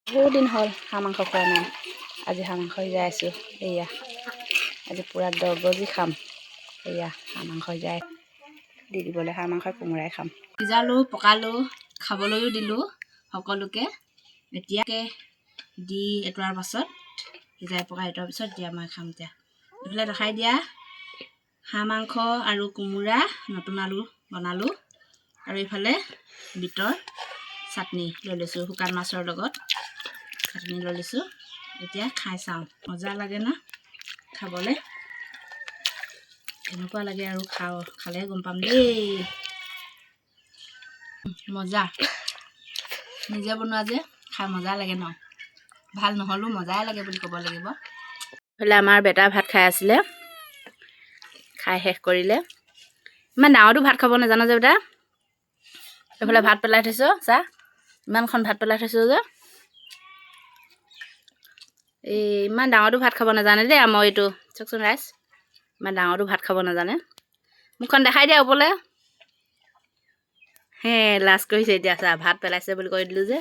বহুত দিন হ'ল হাঁহ মাংস খোৱা নাই। আজি হাঁহ মাংস সিজাই আছোঁ। এয়া আজি পূৰা দগজি খাম। এয়া হাঁহ মাংস সিজাই দি দিবলৈ হাঁহ মাংস কোমোৰাই খাম। সিজালোঁ, পকালোঁ, খাবলৈও দিলোঁ সকলোকে। এতিয়াকে দি এটোৱাৰ পাছত সিজাই পকাই এটোৱাৰ পিছত দিয়া মই খাম। এতিয়া এইফালে দেখাই দিয়া হাঁহ মাংস আৰু কোমোৰা নতুন আলু বনালোঁ আৰু এইফালে বিটৰ চাটনি লৈ লৈছোঁ, শুকান মাছৰ লগত চাটনি লৈ লৈছোঁ। এতিয়া খাই চাওঁ, মজা লাগে না খাবলৈ। কেনেকুৱা লাগে আৰু খালেহে গম পাম দেই। মজা, নিজে বনোৱা যে খাই মজা লাগে ন। ভাল নহ'লেও মজাই লাগে বুলি ক'ব লাগিব। এইফালে আমাৰ বেটা ভাত খাই আছিলে, খাই শেষ কৰিলে। ইমান ডাঙৰটো ভাত খাব নাজানো যে বেটা। এইফালে ভাত পেলাই থৈছোঁ, চা ইমানখন ভাত পেলাই থৈছোঁ যে। ইমান ডাঙৰটো ভাত খাব নাজানে দেই আমাৰ এইটো। চাওকচোন ৰাইজ, ইমান ডাঙৰটো ভাত খাব নাজানে। মুখখন দেখাই দিয়া ওপৰলৈ। লাজ কৰিছে এতিয়া, চা ভাত পেলাইছে বুলি কৈ দিলোঁ যে।